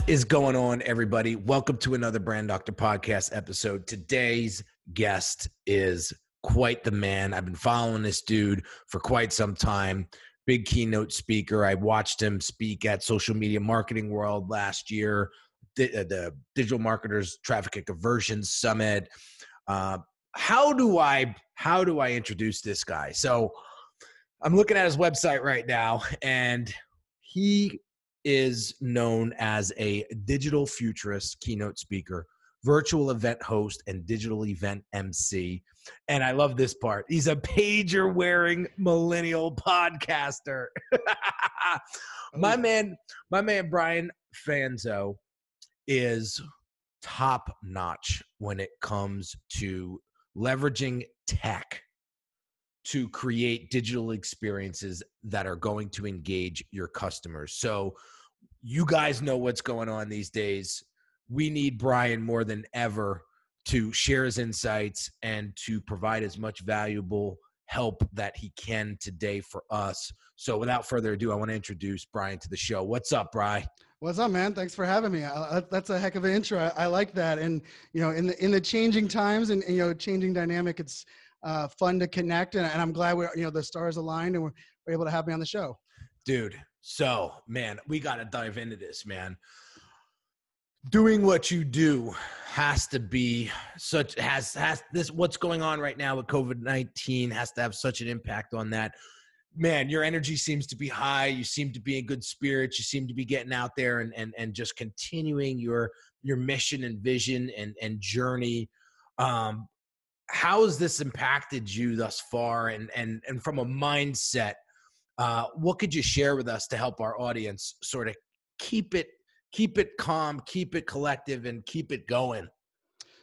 is going on, everybody? Welcome to another Brand Doctor Podcast episode. Today's guest is quite the man. I've been following this dude for quite some time. Big keynote speaker. I watched him speak at Social Media Marketing World last year, the Digital Marketers Traffic and Conversion Summit. How do I introduce this guy? So I'm looking at his website right now, and he is known as a digital futurist, keynote speaker, virtual event host, and digital event MC. And I love this part. He's a pager-wearing millennial podcaster. My man, Brian Fanzo is top-notch when it comes to leveraging tech to create digital experiences that are going to engage your customers. So you guys know what's going on these days. We need Brian more than ever to share his insights and to provide as much valuable help that he can today for us. So without further ado, I want to introduce Brian to the show. What's up, Brian? What's up, man? Thanks for having me. That's a heck of an intro. I like that. And, you know, in the changing times and changing dynamic, it's fun to connect. And I'm glad the stars aligned and we're able to have me on the show. Dude. So, man, we got to dive into this, man. Doing what you do has to be what's going on right now with COVID-19 has to have such an impact on that. Man, your energy seems to be high. You seem to be in good spirits. You seem to be getting out there and just continuing your mission and vision and journey. How has this impacted you thus far? And from a mindset, what could you share with us to help our audience sort of keep it calm, keep it collective, and keep it going?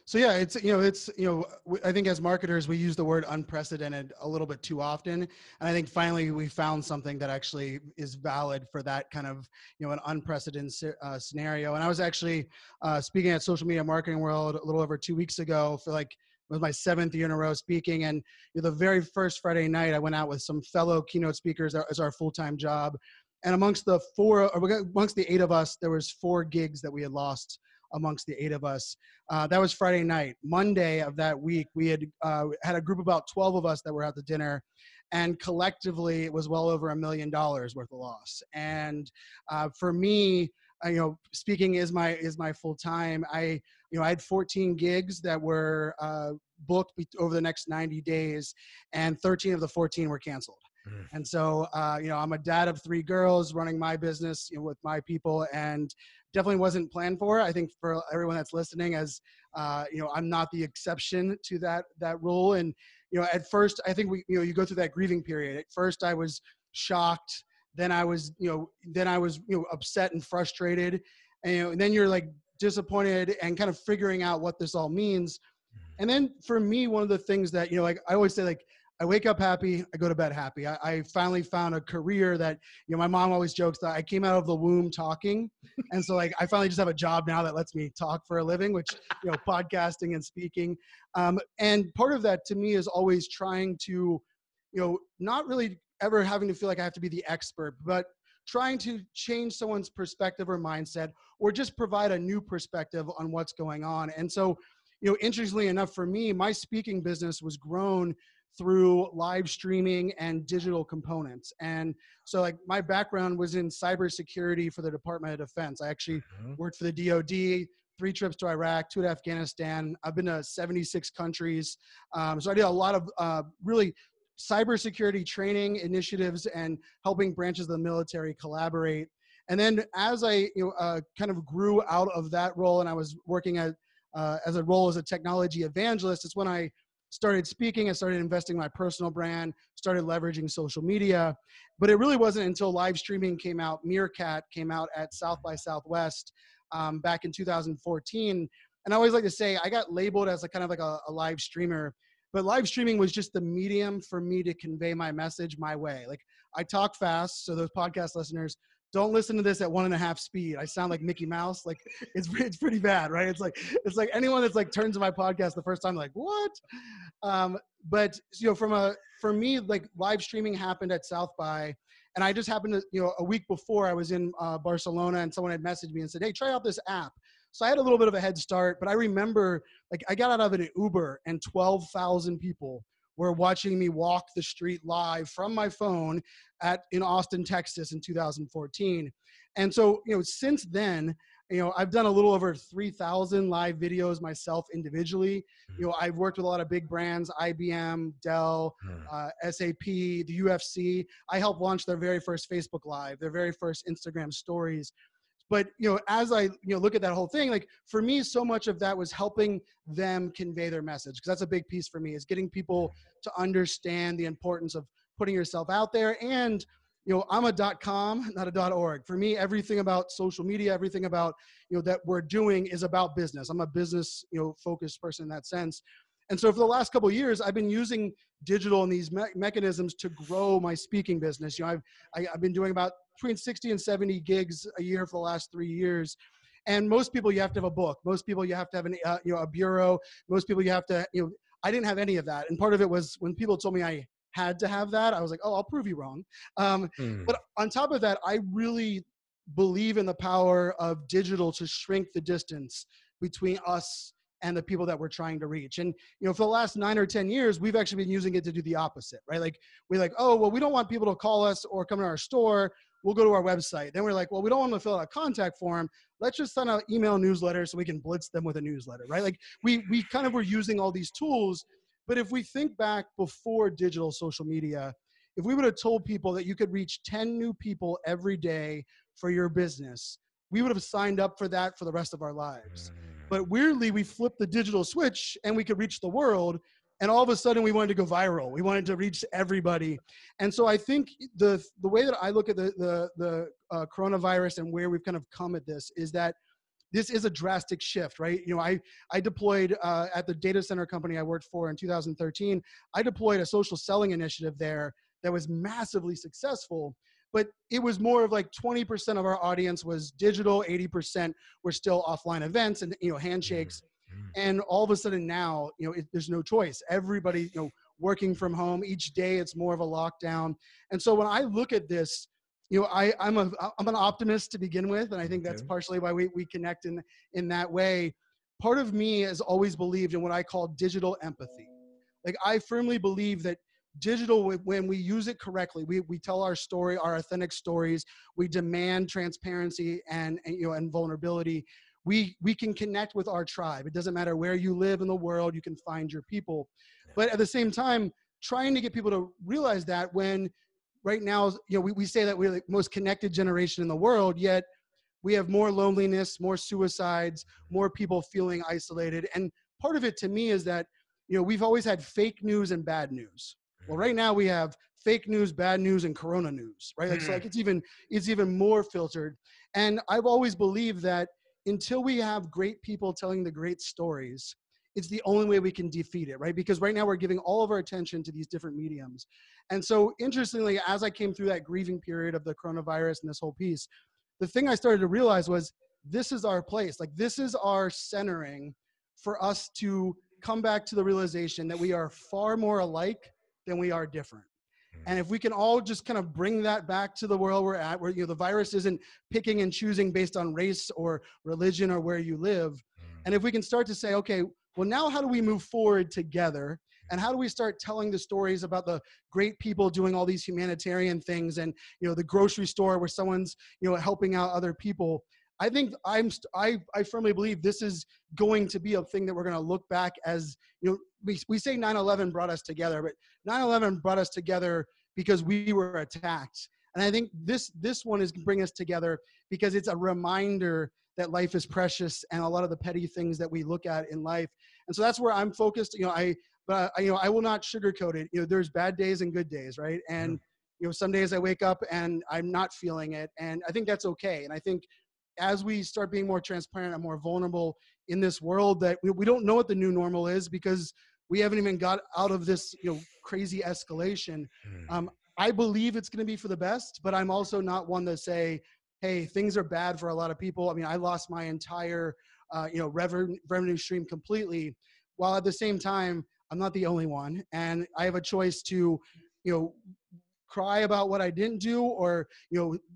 So yeah, I think as marketers, we use the word unprecedented a little bit too often. And I think finally we found something that actually is valid for that kind of, an unprecedented scenario. And I was actually speaking at Social Media Marketing World a little over 2 weeks ago for it was my 7th year in a row speaking. And the very first Friday night, I went out with some fellow keynote speakers as our full-time job. And amongst the 8 of us, there was 4 gigs that we had lost amongst the 8 of us. That was Friday night. Monday of that week, we had a group of about 12 of us that were at the dinner, and collectively it was well over $1 million worth of loss. And for me, speaking is my full time. I had 14 gigs that were booked over the next 90 days, and 13 of the 14 were canceled. And so, I'm a dad of 3 girls running my business, with my people, and definitely wasn't planned for. I think for everyone that's listening, as I'm not the exception to that rule. And at first, I think you go through that grieving period. At first, I was shocked. Then I was upset and frustrated, and then you're like disappointed and kind of figuring out what this all means. And then for me, one of the things that I always say, I wake up happy, I go to bed happy. I finally found a career that, my mom always jokes that I came out of the womb talking. And so I finally just have a job now that lets me talk for a living, which, podcasting and speaking. And part of that to me is always trying to, not really ever having to feel like I have to be the expert, but trying to change someone's perspective or mindset, or just provide a new perspective on what's going on. And so, interestingly enough for me, my speaking business was grown through live streaming and digital components. And so my background was in cybersecurity for the Department of Defense. I actually worked for the DOD, 3 trips to Iraq, 2 to Afghanistan. I've been to 76 countries. So I did a lot of really cybersecurity training initiatives and helping branches of the military collaborate. And then as I kind of grew out of that role, and I was working as a role as a technology evangelist, it's when I started speaking. I started investing in my personal brand, started leveraging social media. But it really wasn't until live streaming came out, Meerkat came out at South by Southwest back in 2014. And I always like to say, I got labeled as a live streamer, but live streaming was just the medium for me to convey my message my way. I talk fast, so those podcast listeners, don't listen to this at 1.5 speed. I sound like Mickey Mouse. Like it's pretty bad, right? It's like anyone that's like turns to my podcast the first time, like what? But for me, like live streaming happened at South by, and I just happened to, a week before I was in Barcelona, and someone had messaged me and said, hey, try out this app. So I had a little bit of a head start, but I remember like I got out of an Uber and 12,000 people were watching me walk the street live from my phone in Austin, Texas in 2014. And so, since then, I've done a little over 3,000 live videos myself individually. I've worked with a lot of big brands, IBM, Dell, SAP, the UFC. I helped launch their very first Facebook Live, their very first Instagram stories. But, as I, look at that whole thing, like for me, so much of that was helping them convey their message. Because that's a big piece for me, is getting people to understand the importance of putting yourself out there. And, I'm a .com, not a .org. For me, everything about social media, everything about, that we're doing is about business. I'm a business, focused person in that sense. And so for the last couple of years, I've been using digital and these mechanisms to grow my speaking business. I've been doing about between 60 and 70 gigs a year for the last 3 years. And most people, you have to have a book. Most people, you have to have a bureau. Most people, you have to, I didn't have any of that. And part of it was when people told me I had to have that, I was like, oh, I'll prove you wrong. But on top of that, I really believe in the power of digital to shrink the distance between us and the people that we're trying to reach. And, for the last 9 or 10 years, we've actually been using it to do the opposite, right? Like we're like, oh, well, we don't want people to call us or come to our store. We'll go to our website. Then we're like, well, we don't want them to fill out a contact form. Let's just send out email newsletter so we can blitz them with a newsletter, right? Like we kind of were using all these tools. But if we think back before digital social media, if we would have told people that you could reach 10 new people every day for your business, we would have signed up for that for the rest of our lives. But weirdly, we flipped the digital switch and we could reach the world. And all of a sudden we wanted to go viral. We wanted to reach everybody. And so I think the way that I look at the coronavirus and where we've kind of come at this is that this is a drastic shift, right? I deployed at the data center company I worked for in 2013, I deployed a social selling initiative there that was massively successful. But it was more of like 20% of our audience was digital, 80% were still offline events and handshakes. And all of a sudden now, there's no choice. Everybody, working from home each day, it's more of a lockdown. And so when I look at this, I'm an optimist to begin with, and I think that's partially why we connect in that way. Part of me has always believed in what I call digital empathy. Like I firmly believe that digital, when we use it correctly, we tell our story, our authentic stories, we demand transparency and vulnerability. We can connect with our tribe. It doesn't matter where you live in the world, you can find your people. But at the same time, trying to get people to realize that when right now, we say that we're the most connected generation in the world, yet we have more loneliness, more suicides, more people feeling isolated. And part of it to me is that, we've always had fake news and bad news. Well, right now we have fake news, bad news, and corona news, right? So like it's even more filtered. And I've always believed that until we have great people telling the great stories, it's the only way we can defeat it, right? Because right now we're giving all of our attention to these different mediums. And so interestingly, as I came through that grieving period of the coronavirus and this whole piece, the thing I started to realize was this is our place. Like this is our centering for us to come back to the realization that we are far more alike than we are different. And if we can all just kind of bring that back to the world we're at, where the virus isn't picking and choosing based on race or religion or where you live. And if we can start to say, okay, well, now how do we move forward together? And how do we start telling the stories about the great people doing all these humanitarian things and, the grocery store where someone's, helping out other people? I think I firmly believe this is going to be a thing that we're going to look back as, we say 9/11 brought us together, but 9/11 brought us together because we were attacked. And I think this one is going to bring us together because it's a reminder that life is precious and a lot of the petty things that we look at in life. And so that's where I'm focused. I will not sugarcoat it. There's bad days and good days, right? And, some days I wake up and I'm not feeling it. And I think that's okay. And I think as we start being more transparent and more vulnerable in this world, that we don't know what the new normal is because we haven't even got out of this, crazy escalation. I believe it's going to be for the best, but I'm also not one to say hey, things are bad for a lot of people. I mean, I lost my entire, revenue stream completely, while at the same time, I'm not the only one. And I have a choice to, cry about what I didn't do, or,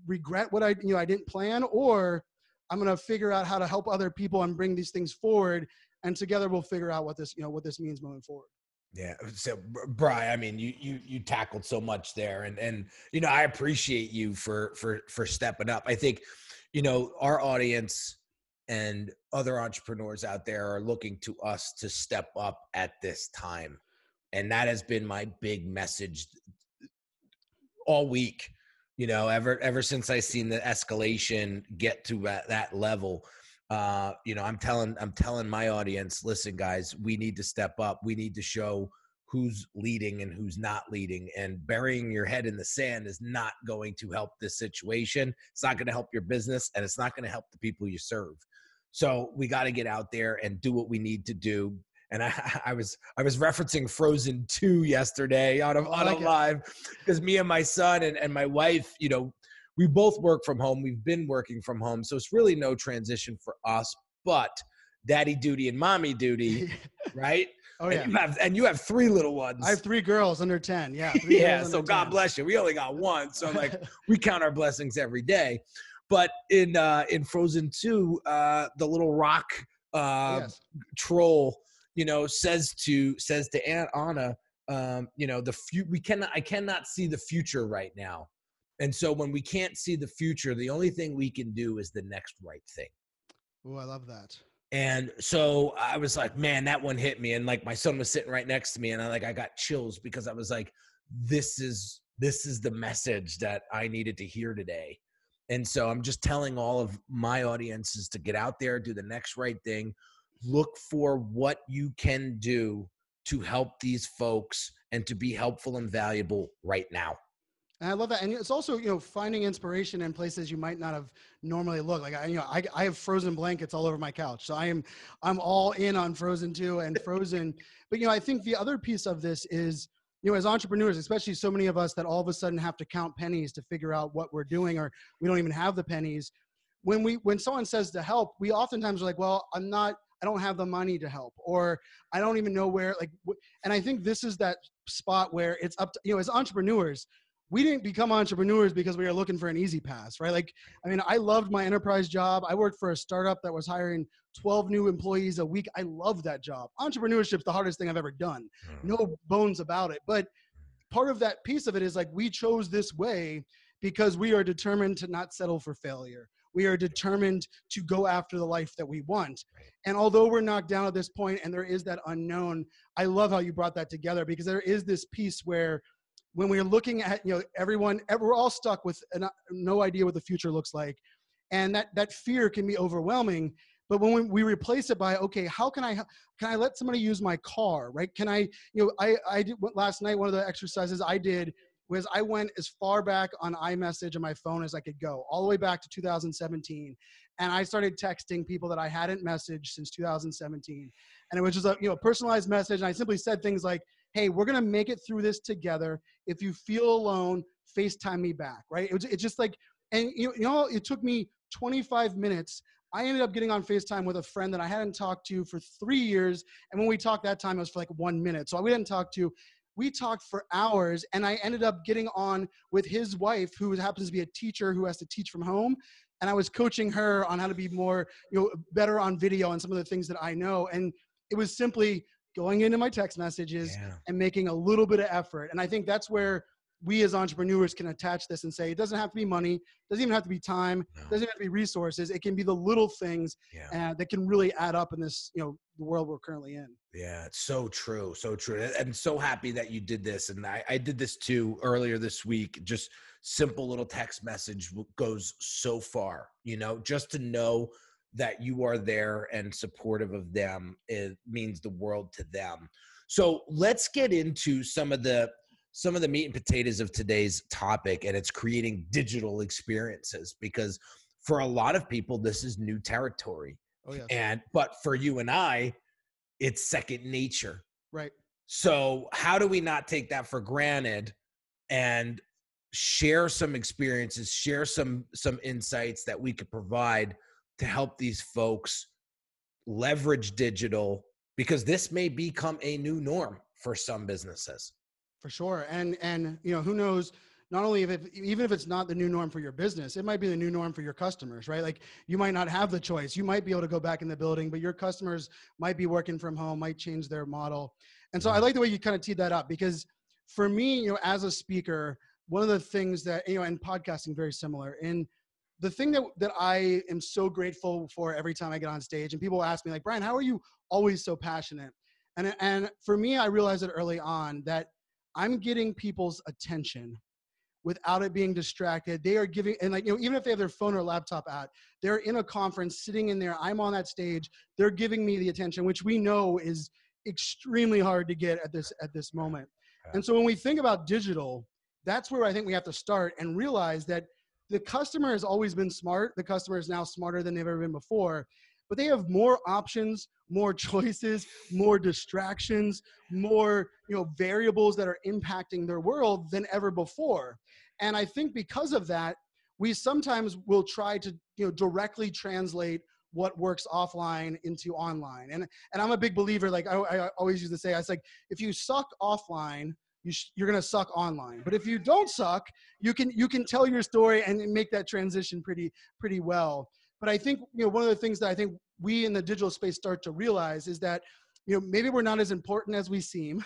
regret what I didn't plan, or I'm going to figure out how to help other people and bring these things forward. And together we'll figure out what this means moving forward. Yeah. So Brian, I mean, you tackled so much there, and I appreciate you for stepping up. I think, our audience and other entrepreneurs out there are looking to us to step up at this time. And that has been my big message all week, ever since I seen the escalation get to that level. I'm telling my audience, listen, guys, we need to step up. We need to show who's leading and who's not leading, and burying your head in the sand is not going to help this situation. It's not going to help your business, and it's not going to help the people you serve. So we got to get out there and do what we need to do. And I was referencing Frozen 2 yesterday on a live, because me and my son and my wife, we both work from home. We've been working from home. So it's really no transition for us, but daddy duty and mommy duty, right? Oh, yeah. And you have 3 little ones. I have 3 girls under 10. Yeah. Yeah. So God bless you. We only got 1. So we count our blessings every day. But in Frozen 2, the little rock troll, says to Aunt Anna, I cannot see the future right now. And so when we can't see the future, the only thing we can do is the next right thing. Oh, I love that. And so I was like, man, that one hit me. And like, my son was sitting right next to me, and I got chills, because I was like, this is the message that I needed to hear today. And so I'm just telling all of my audiences to get out there, do the next right thing, look for what you can do to help these folks and to be helpful and valuable right now. And I love that. And it's also, finding inspiration in places you might not have normally looked. Like, I have Frozen blankets all over my couch. So I'm all in on Frozen 2 and Frozen. But, I think the other piece of this is, as entrepreneurs, especially so many of us that all of a sudden have to count pennies to figure out what we're doing, or we don't even have the pennies. When someone says to help, we oftentimes are like, well, I don't have the money to help, or I don't even know where, and I think this is that spot where it's up to, as entrepreneurs, we didn't become entrepreneurs because we were looking for an easy pass, right? I loved my enterprise job. I worked for a startup that was hiring 12 new employees a week. I loved that job. Entrepreneurship's the hardest thing I've ever done. No bones about it. But part of that piece of it is we chose this way because we are determined to not settle for failure. We are determined to go after the life that we want. And although we're knocked down at this point and there is that unknown, I love how you brought that together, because there is this piece where when we're looking at, we're all stuck with no idea what the future looks like. And that fear can be overwhelming. But when we replace it by, okay, how can I let somebody use my car, right? Can I did last night, one of the exercises I did was I went as far back on iMessage on my phone as I could go, all the way back to 2017. And I started texting people that I hadn't messaged since 2017. And it was just a personalized message. And I simply said things like, hey, we're going to make it through this together. If you feel alone, FaceTime me back, right? It's just like, and it took me 25 minutes. I ended up getting on FaceTime with a friend that I hadn't talked to for 3 years. And when we talked that time, it was for 1 minute. So we talked for hours, and I ended up getting on with his wife, who happens to be a teacher who has to teach from home. And I was coaching her on how to be more, better on video and some of the things that I know. And it was simply going into my text messages and making a little bit of effort. And I think that's where we as entrepreneurs can attach this and say, it doesn't have to be money, doesn't even have to be time, doesn't have to be resources. It can be the little things that can really add up in this, the world we're currently in. Yeah, it's so true. So true. I'm so happy that you did this. And I did this too earlier this week. Just simple little text message goes so far, just to know that you are there and supportive of them. It means the world to them. So let's get into some of the meat and potatoes of today's topic, and it's creating digital experiences, because for a lot of people, this is new territory. Oh, yes. But for you and I, it's second nature. Right. So how do we not take that for granted and share some experiences, share some insights that we could provide to help these folks leverage digital, because this may become a new norm for some businesses. For sure. And who knows, not only even if it's not the new norm for your business, it might be the new norm for your customers, right? Like you might not have the choice. You might be able to go back in the building, but your customers might be working from home, might change their model. And so I like the way you kind of teed that up, because for me, as a speaker, one of the things that, and podcasting very similar. And the thing that I am so grateful for every time I get on stage, and people ask me like, Brian, how are you always so passionate? And for me, I realized it early on that I'm getting people's attention without it being distracted. They are giving, and even if they have their phone or laptop out, they're in a conference sitting in there, I'm on that stage, they're giving me the attention, which we know is extremely hard to get at this moment. And so when we think about digital, that's where I think we have to start and realize that the customer has always been smart. The customer is now smarter than they've ever been before, but they have more options, more choices, more distractions, more variables that are impacting their world than ever before. And I think because of that, we sometimes will try to directly translate what works offline into online. And I'm a big believer, like I always used to say, I was like, if you suck offline, you're going to suck online. But if you don't suck, you can tell your story and make that transition pretty well. But I think, one of the things that I think we in the digital space start to realize is that, maybe we're not as important as we seem.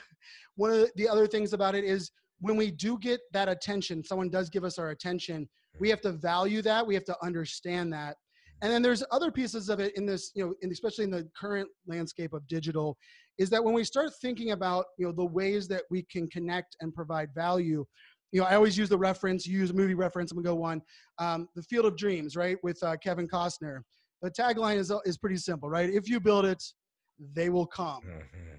One of the other things about it is when we do get that attention, someone does give us our attention, we have to value that. We have to understand that. And then there's other pieces of it in this, especially in the current landscape of digital, is that when we start thinking about, the ways that we can connect and provide value, I always use the reference, use a movie reference, I'm gonna go one, The Field of Dreams, right, with Kevin Costner. The tagline is pretty simple, right? If you build it, they will come.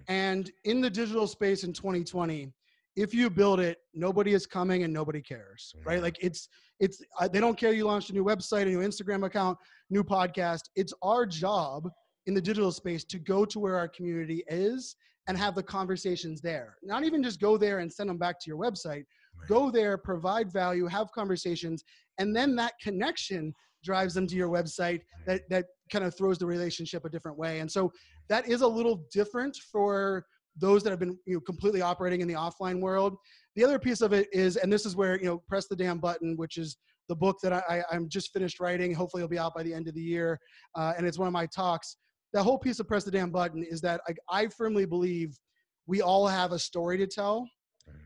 And in the digital space in 2020, if you build it, nobody is coming and nobody cares, right? Like they don't care you launched a new website, a new Instagram account, new podcast. It's our job in the digital space to go to where our community is and have the conversations there. Not even just go there and send them back to your website. Go there, provide value, have conversations, and then that connection drives them to your website. That kind of throws the relationship a different way. And so that is a little different for those that have been completely operating in the offline world. The other piece of it is, and this is where, Press the Damn Button, which is the book that I'm just finished writing. Hopefully it'll be out by the end of the year. And it's one of my talks. That whole piece of Press the Damn Button is that I firmly believe we all have a story to tell,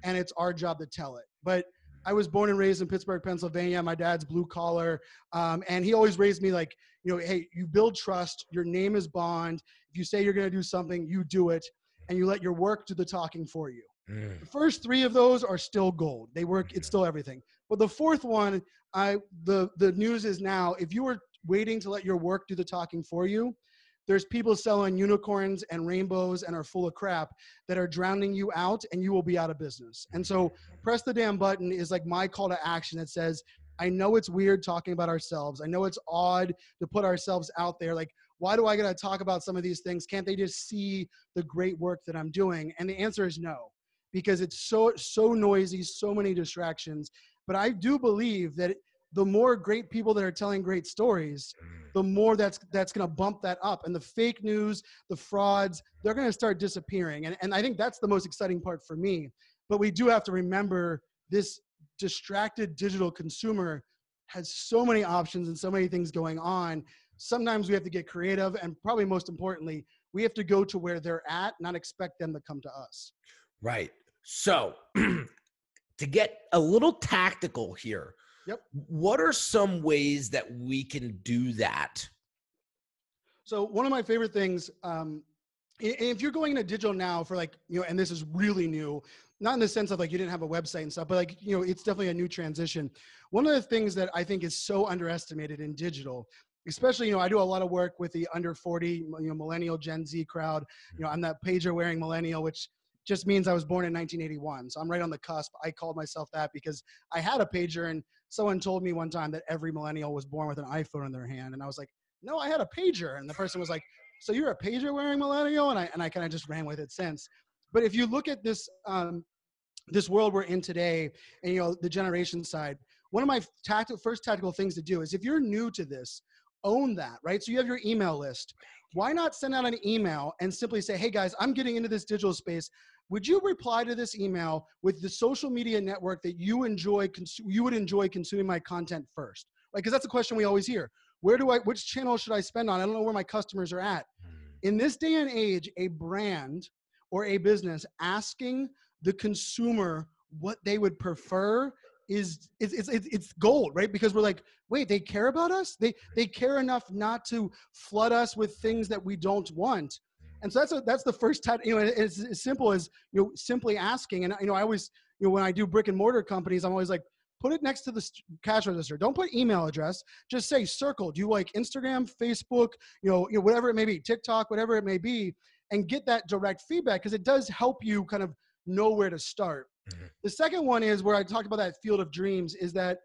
and it's our job to tell it. But I was born and raised in Pittsburgh, Pennsylvania. My dad's blue collar. And he always raised me like, hey, you build trust. Your name is bond. If you say you're going to do something, you do it. And you let your work do the talking for you. The first three of those are still gold. They work. It's still everything. But the fourth one, the news is now, if you were waiting to let your work do the talking for you, there's people selling unicorns and rainbows and are full of crap that are drowning you out, and you will be out of business. And so Press the Damn Button is like my call to action that says, I know it's weird talking about ourselves. I know it's odd to put ourselves out there. Like, why do I got to talk about some of these things? Can't they just see the great work that I'm doing? And the answer is no, because it's so noisy, so many distractions. But I do believe that the more great people that are telling great stories, the more that's going to bump that up. And the fake news, the frauds, they're going to start disappearing. And I think that's the most exciting part for me. But we do have to remember this distracted digital consumer has so many options and so many things going on. Sometimes we have to get creative, and probably most importantly, we have to go to where they're at, not expect them to come to us. Right. So to get a little tactical here, what are some ways that we can do that? So one of my favorite things, if you're going into digital now for like, and this is really new, not in the sense of like you didn't have a website and stuff, but like, it's definitely a new transition. One of the things that I think is so underestimated in digital, especially, I do a lot of work with the under 40, millennial Gen Z crowd. I'm that pager wearing millennial, which just means I was born in 1981. So I'm right on the cusp. I called myself that because I had a pager, and someone told me one time that every millennial was born with an iPhone in their hand. And I was like, no, I had a pager. And the person was like, so you're a pager wearing millennial? And I kind of just ran with it since. But if you look at this this world we're in today, and the generation side, one of my first tactical things to do is, if you're new to this, own that, right? So you have your email list. Why not send out an email and simply say, hey guys, I'm getting into this digital space. Would you reply to this email with the social media network that you would enjoy consuming my content first? Right? Because that's a question we always hear. Which channel should I spend on? I don't know where my customers are at. In this day and age, a brand or a business asking the consumer what they would prefer it's gold, right? Because we're like, wait, they care about us? They care enough not to flood us with things that we don't want. And so that's the first time, it's as simple as, simply asking. And, I always, when I do brick and mortar companies, I'm always like, put it next to the cash register. Don't put email address. Just say circle. Do you like Instagram, Facebook, whatever it may be, TikTok, whatever it may be, and get that direct feedback, because it does help you kind of know where to start. Mm-hmm. The second one is where I talked about that field of dreams, is that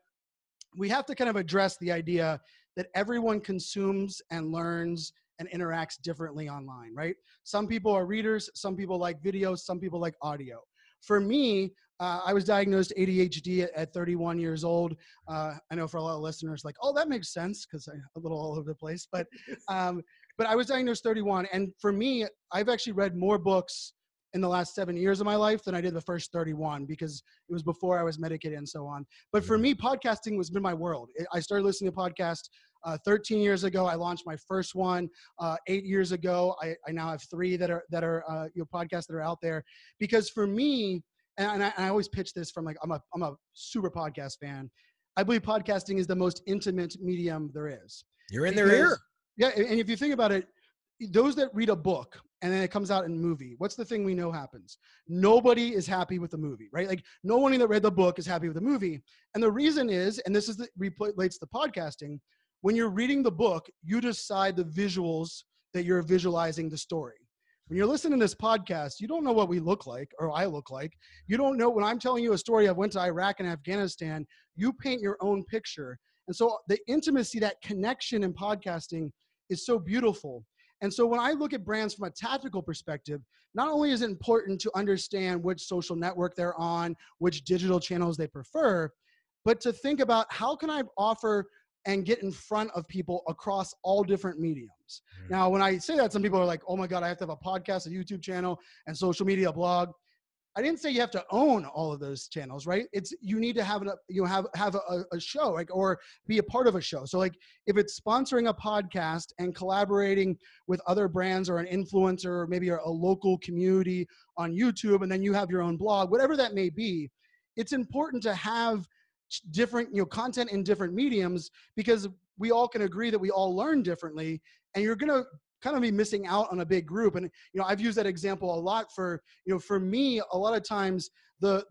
we have to kind of address the idea that everyone consumes and learns and interacts differently online, right? Some people are readers, some people like videos, some people like audio. For me, I was diagnosed ADHD at 31 years old. I know for a lot of listeners, like, oh, that makes sense, because I'm a little all over the place. But I was diagnosed 31. And for me, I've actually read more books in the last 7 years of my life than I did the first 31, because it was before I was medicated and so on. But for me, podcasting has been my world. I started listening to podcasts 13 years ago. I launched my first one 8 years ago. I now have 3 that are podcasts that are out there. Because for me, and I always pitch this from, like, I'm a super podcast fan. I believe podcasting is the most intimate medium there is. You're in their ear. Yeah, and if you think about it, those that read a book and then it comes out in movie, what's the thing we know happens? Nobody is happy with the movie, right? Like, no one that read the book is happy with the movie. And the reason is, and this is relates to podcasting, when you're reading the book, you decide the visuals that you're visualizing the story. When you're listening to this podcast, you don't know what we look like, or I look like. You don't know, when I'm telling you a story of went to Iraq and Afghanistan, you paint your own picture. And so the intimacy, that connection in podcasting is so beautiful. And so when I look at brands from a tactical perspective, not only is it important to understand which social network they're on, which digital channels they prefer, but to think about, how can I offer and get in front of people across all different mediums. Now, when I say that, some people are like, oh my God, I have to have a podcast, a YouTube channel, and social media blog. I didn't say you have to own all of those channels, right? You need to have a show, like, or be a part of a show. So, like, if it's sponsoring a podcast and collaborating with other brands, or an influencer, or maybe a local community on YouTube, and then you have your own blog, whatever that may be, it's important to have different content in different mediums, because we all can agree that we all learn differently, and you're going to kind of be missing out on a big group. And I've used that example a lot for me. A lot of times the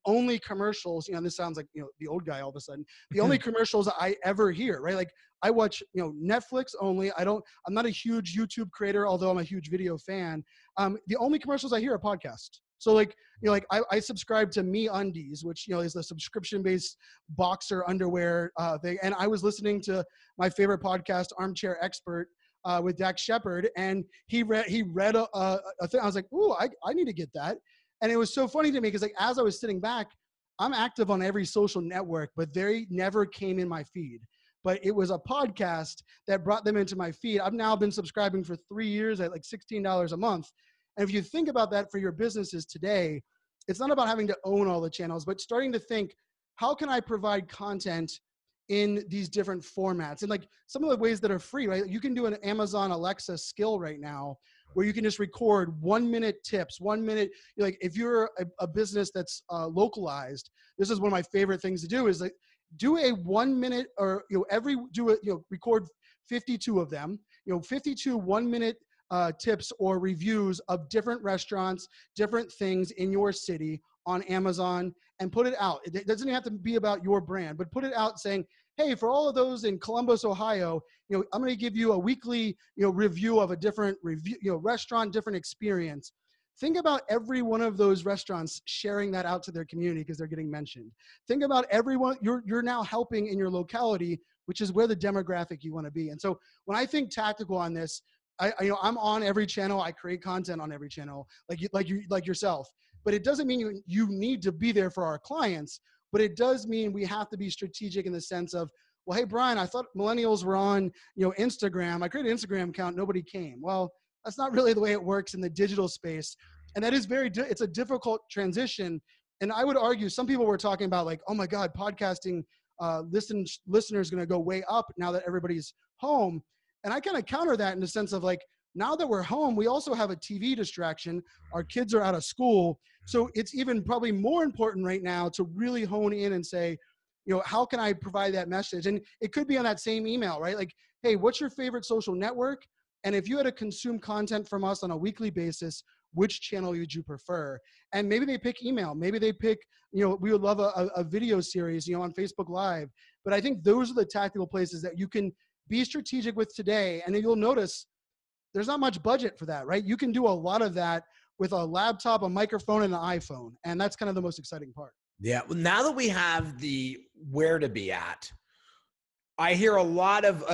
only commercials, and this sounds like the old guy all of a sudden, the only commercials I ever hear, right? Like, I watch Netflix only. I'm not a huge YouTube creator, although I'm a huge video fan. The only commercials I hear are podcasts. So, like, I subscribe to MeUndies, which, is the subscription-based boxer underwear thing. And I was listening to my favorite podcast, Armchair Expert, with Dax Shepard, and he read a thing. I was like, ooh, I need to get that. And it was so funny to me, because, like, as I was sitting back, I'm active on every social network, but they never came in my feed. But it was a podcast that brought them into my feed. I've now been subscribing for 3 years at like $16 a month. And if you think about that for your businesses today, it's not about having to own all the channels, but starting to think, how can I provide content in these different formats? And, like, some of the ways that are free, right? You can do an Amazon Alexa skill right now, where you can just record 1 minute tips, 1 minute, like, if you're a business that's localized, this is one of my favorite things to do, is like, do a 1 minute, or, record 52 of them, 52 1 minute tips or reviews of different restaurants, different things in your city on Amazon, and put it out. It doesn't have to be about your brand, but put it out saying, hey, for all of those in Columbus, Ohio, I'm going to give you a weekly, review of a different restaurant, different experience. Think about every one of those restaurants sharing that out to their community, because they're getting mentioned. Think about everyone you're now helping in your locality, which is where the demographic you want to be. And so when I think tactical on this, I'm on every channel. I create content on every channel, like yourself. but it doesn't mean you need to be there for our clients, but it does mean we have to be strategic in the sense of, well, hey, Brian, I thought millennials were on, Instagram. I created an Instagram account. Nobody came. Well, that's not really the way it works in the digital space. And that is it's a difficult transition. And I would argue some people were talking about like, oh my God, podcasting listeners going to go way up now that everybody's home. And I kind of counter that in the sense of like, now that we're home, we also have a TV distraction. Our kids are out of school. So it's even probably more important right now to really hone in and say, how can I provide that message? And it could be on that same email, right? Like, hey, what's your favorite social network? And if you had to consume content from us on a weekly basis, which channel would you prefer? And maybe they pick email. Maybe they pick, we would love a video series, on Facebook Live. But I think those are the tactical places that you can be strategic with today. And you'll notice there's not much budget for that, right? You can do a lot of that with a laptop, a microphone, and an iPhone. And that's kind of the most exciting part. Yeah. Well, now that we have the where to be at, I hear a lot of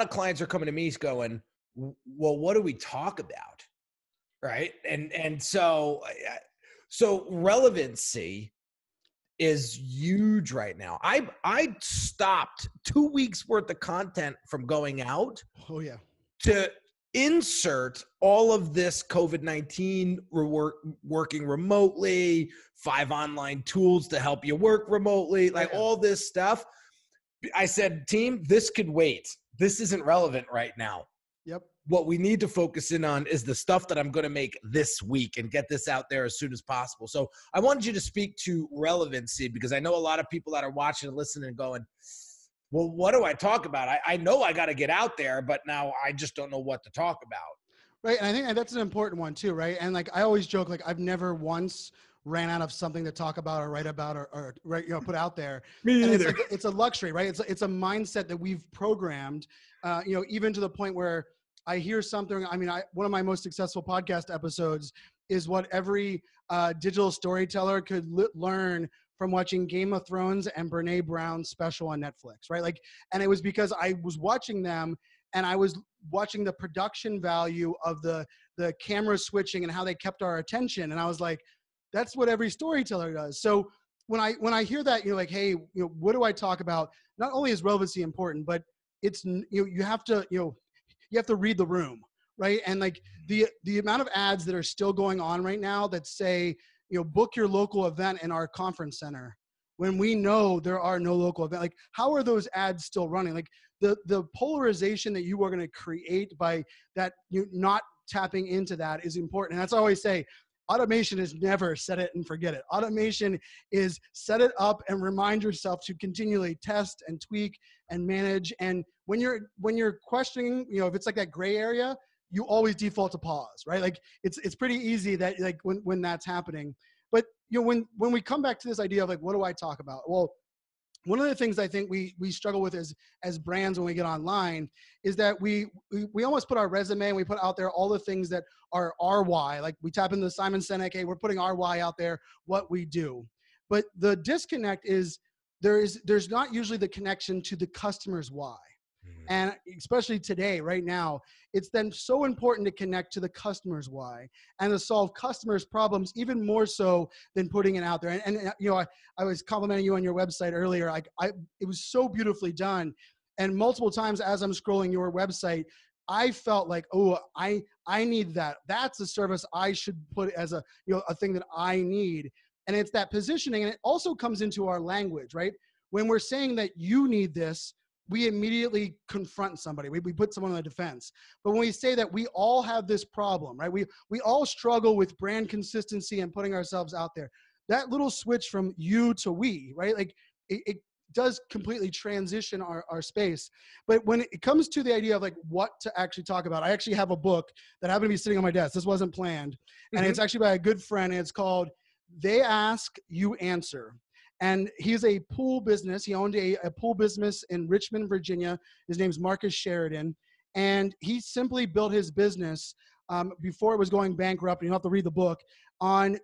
clients are coming to me going, well, what do we talk about? Right. And so relevancy is huge right now. I stopped 2 weeks worth of content from going out. Oh yeah. To insert all of this COVID-19 working remotely, 5 online tools to help you work remotely, like all this stuff. I said, team, this could wait. This isn't relevant right now. Yep. What we need to focus in on is the stuff that I'm going to make this week and get this out there as soon as possible. So I wanted you to speak to relevancy, because I know a lot of people that are watching and listening and going, well, what do I talk about? I know I got to get out there, but now I just don't know what to talk about. Right. And I think that's an important one too, right? And like, I always joke, like I've never once ran out of something to talk about or write about or put out there. Me either. It's a luxury, right? It's a mindset that we've programmed, even to the point where I hear something. I mean, one of my most successful podcast episodes is what every digital storyteller could learn from watching Game of Thrones and Brene Brown's special on Netflix, right? Like, and it was because I was watching them and I was watching the production value of the camera switching and how they kept our attention. And I was like, that's what every storyteller does. So when I hear that, like, hey, what do I talk about? Not only is relevancy important, but it's, you have to read the room, right? And like the amount of ads that are still going on right now that say, book your local event in our conference center, when we know there are no local events. Like, how are those ads still running? Like the polarization that you are going to create by that, not tapping into that is important. And that's what I always say. Automation is never set it and forget it. Automation is set it up and remind yourself to continually test and tweak and manage. And when you're questioning, if it's like that gray area, you always default to pause, right? Like it's pretty easy that like when that's happening. But when we come back to this idea of like, what do I talk about? Well, one of the things I think we struggle with as brands when we get online is that we almost put our resume and we put out there all the things that are our why. Like we tap into Simon Sinek, hey, we're putting our why out there, what we do. But the disconnect is there's not usually the connection to the customer's why. And especially today, right now, it's then so important to connect to the customer's why and to solve customers' problems even more so than putting it out there. And I was complimenting you on your website earlier. It was so beautifully done. And multiple times as I'm scrolling your website, I felt like, oh, I need that. That's a service I should put as a thing that I need. And it's that positioning. And it also comes into our language, right? When we're saying that you need this, we immediately confront somebody. We put someone on the defense. But when we say that we all have this problem, right? We all struggle with brand consistency and putting ourselves out there. That little switch from you to we, right? Like it does completely transition our space. But when it comes to the idea of like what to actually talk about, I actually have a book that happened to be sitting on my desk. This wasn't planned. And it's actually by a good friend. And it's called They Ask, You Answer. And he's a pool business. He owned a pool business in Richmond, Virginia. His name's Marcus Sheridan. And he simply built his business before it was going bankrupt. And you have to read the book on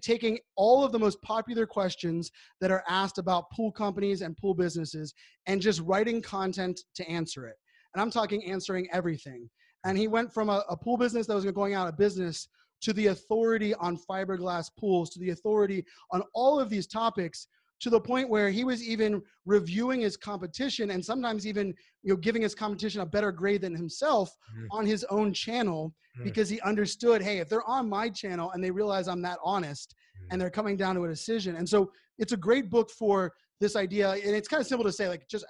taking all of the most popular questions that are asked about pool companies and pool businesses and just writing content to answer it. And I'm talking answering everything. And he went from a pool business that was going out of business to the authority on fiberglass pools, to the authority on all of these topics, to the point where he was even reviewing his competition and sometimes even, giving his competition a better grade than himself on his own channel, because he understood, hey, if they're on my channel and they realize I'm that honest and they're coming down to a decision. And so it's a great book for this idea. And it's kind of simple to say, like, just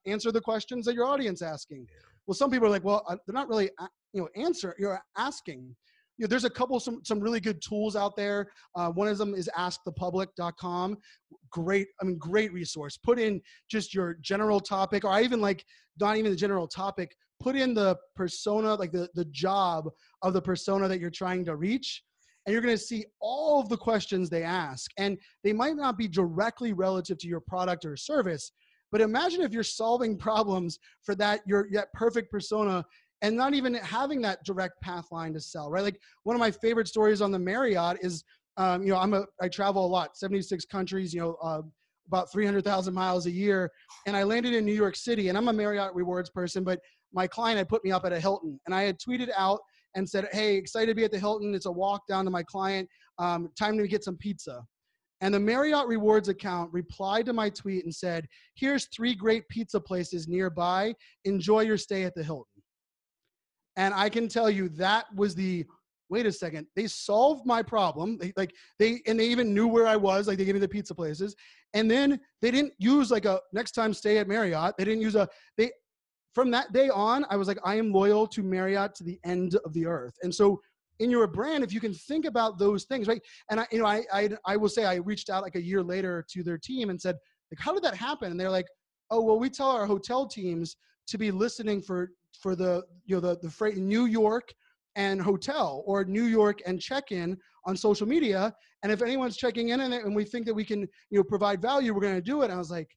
answer the questions that your audience asking. Well, some people are like, well, they're not really, you're asking. There's a couple, some really good tools out there. One of them is askthepublic.com. Great resource. Put in just your general topic, or I even like, not even the general topic, put in the persona, like the job of the persona that you're trying to reach. And you're going to see all of the questions they ask. And they might not be directly relative to your product or service, but imagine if you're solving problems for that perfect persona and not even having that direct path line to sell, right? Like, one of my favorite stories on the Marriott is, I travel a lot, 76 countries, about 300,000 miles a year. And I landed in New York City, and I'm a Marriott rewards person, but my client had put me up at a Hilton, and I had tweeted out and said, hey, excited to be at the Hilton. It's a walk down to my client. Time to get some pizza. And the Marriott Rewards account replied to my tweet and said, here's 3 great pizza places nearby. Enjoy your stay at the Hilton. And I can tell you that was wait a second, they solved my problem. They even knew where I was. Like, they gave me the pizza places. And then they didn't use like a next time stay at Marriott. They didn't use from that day on, I was like, I am loyal to Marriott to the end of the earth. And so in your brand, if you can think about those things, right? And I will say I reached out like a year later to their team and said, like, how did that happen? And they're like, oh, well, we tell our hotel teams to be listening for the freight in New York and hotel, or New York and check-in on social media. And if anyone's checking in and we think that we can, provide value, we're going to do it. And I was like,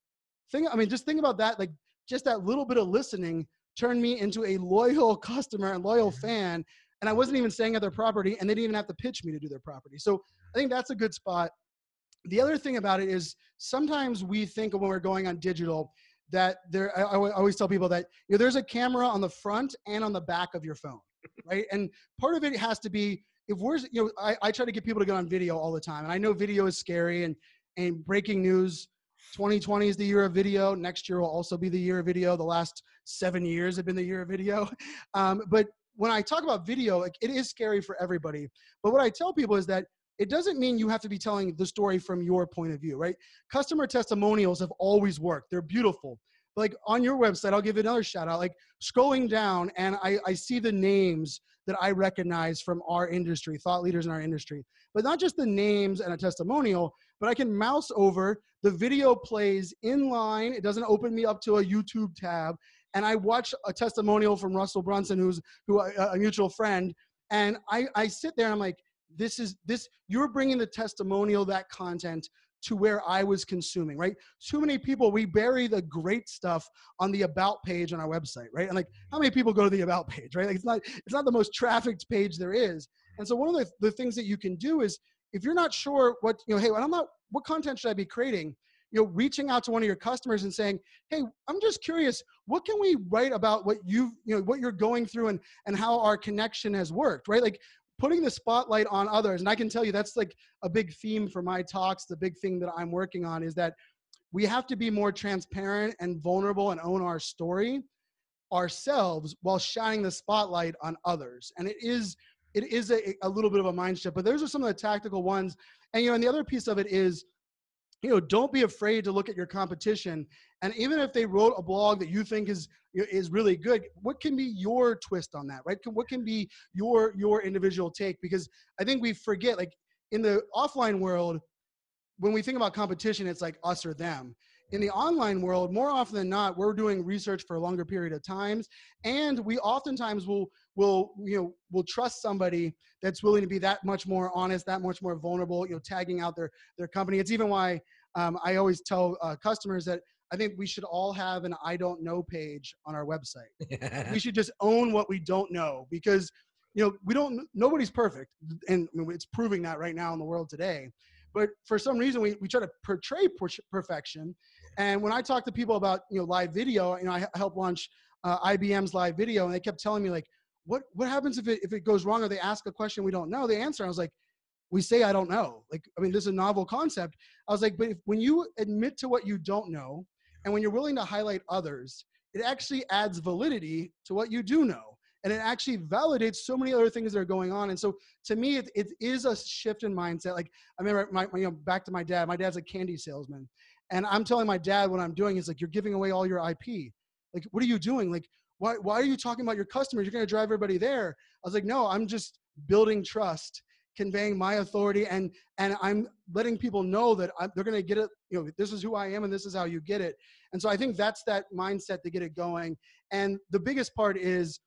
just think about that. Like, just that little bit of listening turned me into a loyal customer and loyal fan. And I wasn't even staying at their property, and they didn't even have to pitch me to do their property. So I think that's a good spot. The other thing about it is, sometimes we think when we're going on digital that I always tell people that, there's a camera on the front and on the back of your phone, right? And part of it has to be, if we're, I try to get people to get on video all the time. And I know video is scary, and breaking news, 2020 is the year of video. Next year will also be the year of video. The last 7 years have been the year of video. But when I talk about video, like, it is scary for everybody. But what I tell people is that it doesn't mean you have to be telling the story from your point of view, right? Customer testimonials have always worked. They're beautiful. Like, on your website, I'll give another shout out, like, scrolling down, and I see the names that I recognize from our industry, thought leaders in our industry. But not just the names and a testimonial, but I can mouse over, the video plays in line. It doesn't open me up to a YouTube tab. And I watch a testimonial from Russell Brunson, who's a mutual friend. And I sit there and I'm like, you're bringing the testimonial, that content, to where I was consuming, right? Too many people, we bury the great stuff on the about page on our website, right? And like, how many people go to the about page, right? Like, it's not the most trafficked page there is. And so one of the things that you can do is, if you're not sure what, hey, what content should I be creating? Reaching out to one of your customers and saying, hey, I'm just curious, what can we write about what what you're going through and how our connection has worked, right? Like, putting the spotlight on others. And I can tell you that's like a big theme for my talks. The big thing that I'm working on is that we have to be more transparent and vulnerable and own our story ourselves while shining the spotlight on others. And it is a little bit of a mind shift, but those are some of the tactical ones. And, and the other piece of it is, don't be afraid to look at your competition. And even if they wrote a blog that you think is really good, what can be your twist on that, right? What can be your individual take? Because I think we forget, like, in the offline world, when we think about competition, it's like us or them. In the online world, more often than not, we're doing research for a longer period of times. And we oftentimes will trust somebody that's willing to be that much more honest, that much more vulnerable, tagging out their company. It's even why I always tell customers that I think we should all have an I don't know page on our website. We should just own what we don't know, because nobody's perfect. And I mean, it's proving that right now in the world today. But for some reason, we try to portray perfection. And when I talk to people about live video, I helped launch IBM's live video, and they kept telling me, like, what happens if it goes wrong, or they ask a question we don't know the answer? I was like, we say, I don't know. Like, I mean, this is a novel concept. I was like, but when you admit to what you don't know, and when you're willing to highlight others, it actually adds validity to what you do know. And it actually validates so many other things that are going on. And so to me, it is a shift in mindset. Like, I remember back to my dad. My dad's a candy salesman. And I'm telling my dad what I'm doing is like, you're giving away all your IP. Like, what are you doing? Like, why are you talking about your customers? You're going to drive everybody there. I was like, no, I'm just building trust, conveying my authority, and I'm letting people know that they're going to get it. This is who I am, and this is how you get it. And so I think that's that mindset to get it going. And the biggest part is,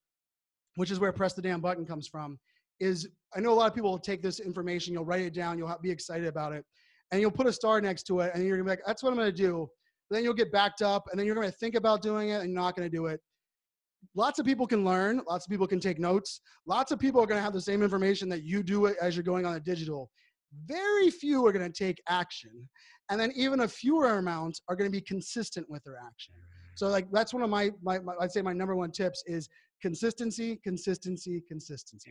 which is where press the damn button comes from, is I know a lot of people will take this information, you'll write it down, you'll be excited about it, and you'll put a star next to it, and you're gonna be like, that's what I'm gonna do. But then you'll get backed up, and then you're gonna think about doing it, and you're not gonna do it. Lots of people can learn, lots of people can take notes, lots of people are gonna have the same information that you do it as you're going on the digital. Very few are gonna take action. And then even a fewer amount are gonna be consistent with their action. So like, that's one of my I'd say my number one tips is consistency,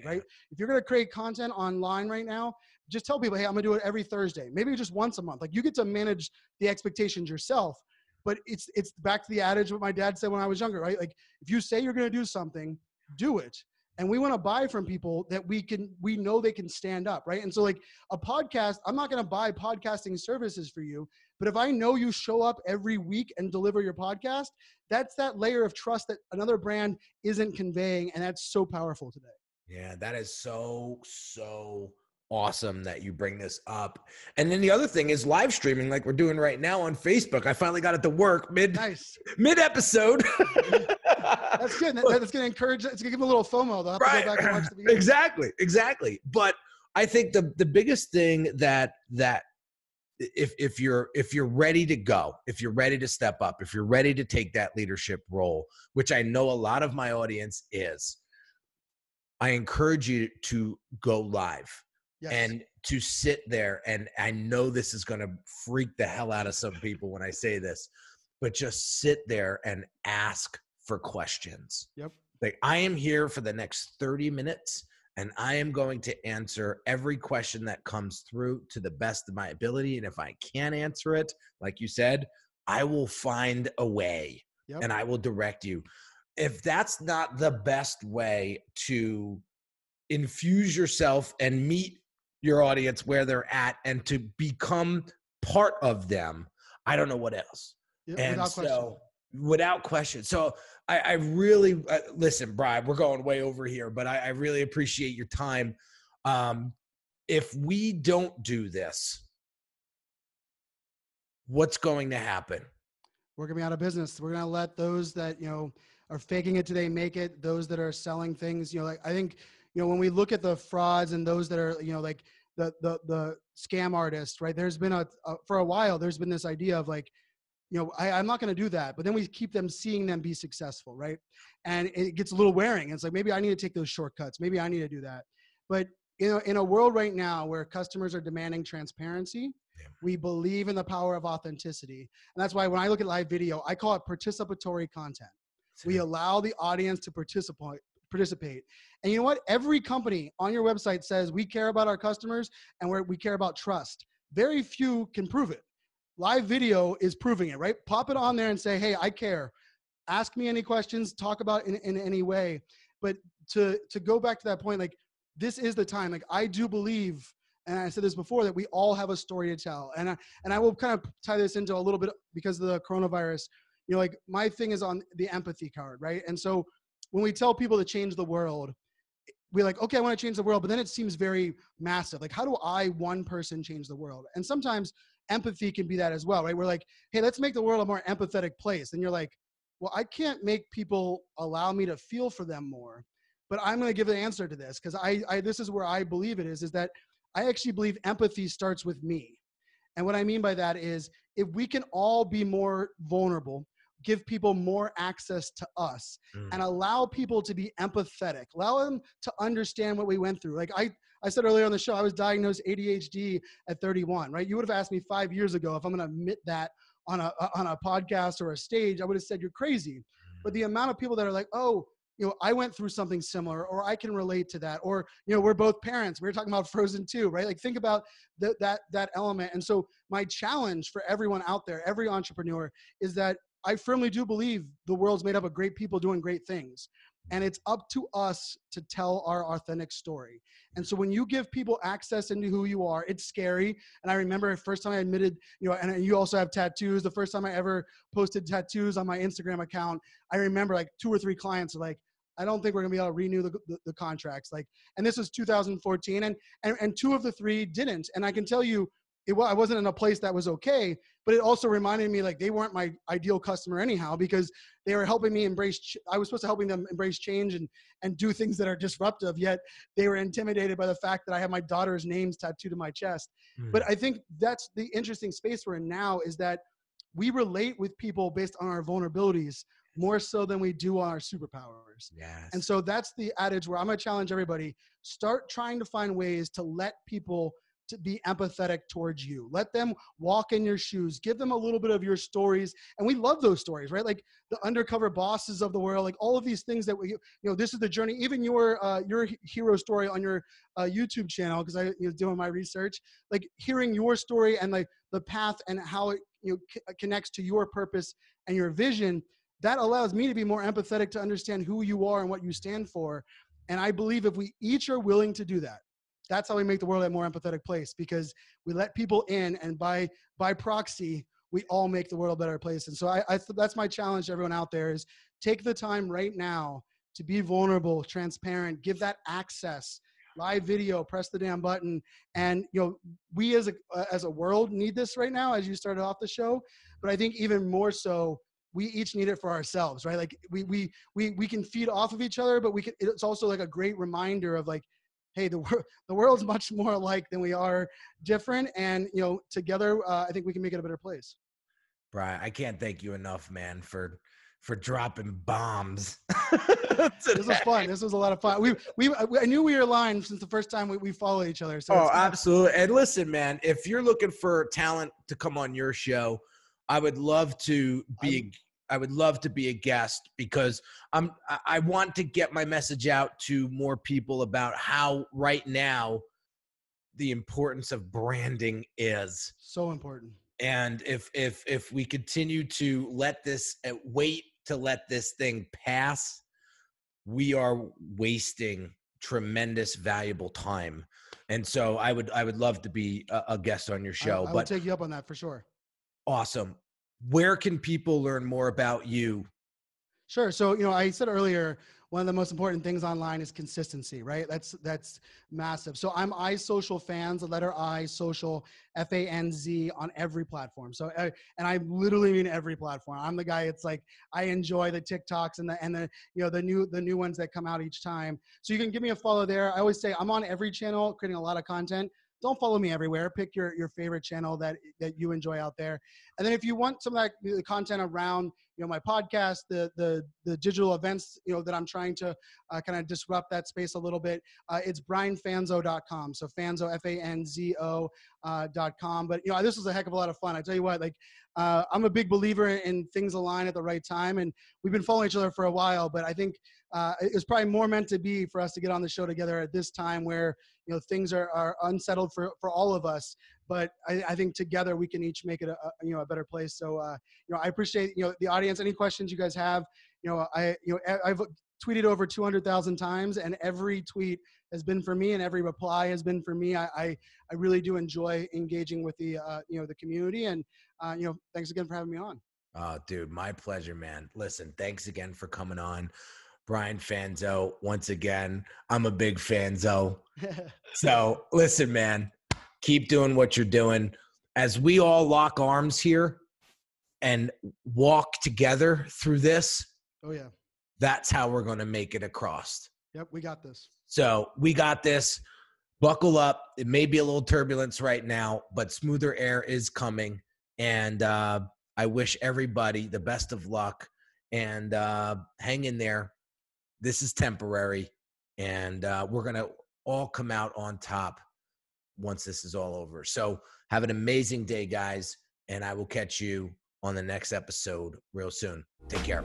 right? If you're going to create content online right now, just tell people, hey, I'm going to do it every Thursday, maybe just once a month. Like, you get to manage the expectations yourself, but it's back to the adage what my dad said when I was younger, right? Like, if you say you're going to do something, do it. And we want to buy from people that we know they can stand up, right? And so like a podcast, I'm not going to buy podcasting services for you, but if I know you show up every week and deliver your podcast, that's that layer of trust that another brand isn't conveying. And that's so powerful today. Yeah, that is so awesome that you bring this up. And then the other thing is live streaming, like we're doing right now on Facebook. I finally got it to work mid episode. That's good. That's going to encourage, it's going to give them a little FOMO. They'll have to go back and watch the beginning. Exactly. But I think the biggest thing that if you're ready to go, if you're ready to step up, if you're ready to take that leadership role, which I know a lot of my audience is, I encourage you to go live. Yes. And to sit there, and I know this is going to freak the hell out of some people when I say this, but just sit there and ask for questions. Yep. Like, I am here for the next 30 minutes, and I am going to answer every question that comes through to the best of my ability. And if I can't answer it, like you said, I will find a way. Yep. And I will direct you. If that's not the best way to infuse yourself and meet your audience where they're at and to become part of them, I don't know what else. Yep, and without question. So I really, listen, Brian, we're going way over here, but I really appreciate your time. If we don't do this, what's going to happen? We're going to be out of business. We're going to let those that, are faking it today make it. Those that are selling things, like, I think, when we look at the frauds and those that are, like the scam artists, right? There's been for a while, there's been this idea of like, I'm not going to do that. But then we keep them seeing them be successful, right? And it gets a little wearing. It's like, maybe I need to take those shortcuts. Maybe I need to do that. But in a world right now where customers are demanding transparency, we believe in the power of authenticity. And that's why when I look at live video, I call it participatory content. We allow the audience to participate. And you know what? Every company on your website says we care about our customers and we care about trust. Very few can prove it. Live video is proving it, right? Pop it on there and say, hey, I care. Ask me any questions, talk about it in any way. But to go back to that point, like, this is the time. Like, I do believe, and I said this before, that we all have a story to tell. And I will kind of tie this into a little bit because of the coronavirus. Like, my thing is on the empathy card, right? And so when we tell people to change the world, we're like, okay, I want to change the world, but then it seems very massive. Like, how do I, one person, change the world? And sometimes empathy can be that as well, right? We're like, hey, let's make the world a more empathetic place. And you're like, well, I can't make people allow me to feel for them more, but I'm going to give an answer to this because this is where I believe it is that I actually believe empathy starts with me. And what I mean by that is, if we can all be more vulnerable, give people more access to us and allow people to be empathetic, allow them to understand what we went through. Like I said earlier on the show, I was diagnosed ADHD at 31, right? You would have asked me 5 years ago if I'm going to admit that on a podcast or a stage, I would have said, you're crazy. But the amount of people that are like, oh, I went through something similar, or I can relate to that, or, we're both parents. We were talking about Frozen 2, right? Like, think about that element. And so my challenge for everyone out there, every entrepreneur, is that I firmly do believe the world's made up of great people doing great things. And it's up to us to tell our authentic story. And so when you give people access into who you are, it's scary. And I remember the first time I admitted, and you also have tattoos. The first time I ever posted tattoos on my Instagram account, I remember like 2 or 3 clients were like, I don't think we're gonna be able to renew the contracts. Like, and this was 2014, and 2 of the 3 didn't. And I can tell you, I wasn't in a place that was okay, but it also reminded me, like, they weren't my ideal customer anyhow, because they were helping me I was supposed to helping them embrace change and do things that are disruptive, yet they were intimidated by the fact that I have my daughter's names tattooed to my chest. But I think that's the interesting space we're in now, is that we relate with people based on our vulnerabilities more so than we do on our superpowers. Yes. And so that's the adage where I'm gonna challenge everybody: start trying to find ways to let people to be empathetic towards you. Let them walk in your shoes. Give them a little bit of your stories. And we love those stories, right? Like the undercover bosses of the world, like all of these things that we, this is the journey. Even your hero story on your YouTube channel, because I was doing my research, like hearing your story and like the path and how it connects to your purpose and your vision, that allows me to be more empathetic, to understand who you are and what you stand for. And I believe if we each are willing to do that, that's how we make the world a more empathetic place, because we let people in, and by proxy, we all make the world a better place. And so that's my challenge to everyone out there: is take the time right now to be vulnerable, transparent, give that access, live video, press the damn button. And, we as a world need this right now, as you started off the show, but I think even more so, we each need it for ourselves, right? Like we can feed off of each other, but it's also like a great reminder of like, hey, the world's much more alike than we are different. And, together, I think we can make it a better place. Brian, I can't thank you enough, man, for dropping bombs. This was fun. This was a lot of fun. I knew we were aligned since the first time we followed each other. So absolutely. And listen, man, if you're looking for talent to come on your show, I would love to be a guest, because I want to get my message out to more people about how right now the importance of branding is so important. And if we continue to let this thing pass, we are wasting tremendous valuable time. And so I would love to be a guest on your show. I would take you up on that for sure. Awesome. Where can people learn more about you? Sure. So, I said earlier, one of the most important things online is consistency, right? That's massive. So I'm iSocialFanz, the letter I, social, FANZ, on every platform. So, and I literally mean every platform. I'm the guy. It's like, I enjoy the TikToks and the new ones that come out each time. So you can give me a follow there. I always say I'm on every channel, creating a lot of content. Don't follow me everywhere. Pick your favorite channel that you enjoy out there. And then if you want some of that content around, my podcast, the digital events, that I'm trying to kind of disrupt that space a little bit, it's brianfanzo.com. So Fanzo, FANZO.com. But, this was a heck of a lot of fun. I tell you what, I'm a big believer in things align at the right time. And we've been following each other for a while, but I think it's probably more meant to be for us to get on the show together at this time where, things are unsettled for all of us. But I think together we can each make it a better place. So, I appreciate, the audience. Any questions you guys have, I've tweeted over 200,000 times, and every tweet has been for me, and every reply has been for me. I really do enjoy engaging with the community, and thanks again for having me on. Oh, dude, my pleasure, man. Listen, thanks again for coming on. Brian Fanzo, once again, I'm a big Fanzo. So listen, man, keep doing what you're doing. As we all lock arms here and walk together through this, oh yeah, that's how we're going to make it across. Yep, we got this. So we got this. Buckle up. It may be a little turbulence right now, but smoother air is coming. And I wish everybody the best of luck, and hang in there. This is temporary, and we're going to all come out on top once this is all over. So have an amazing day, guys, and I will catch you on the next episode real soon. Take care.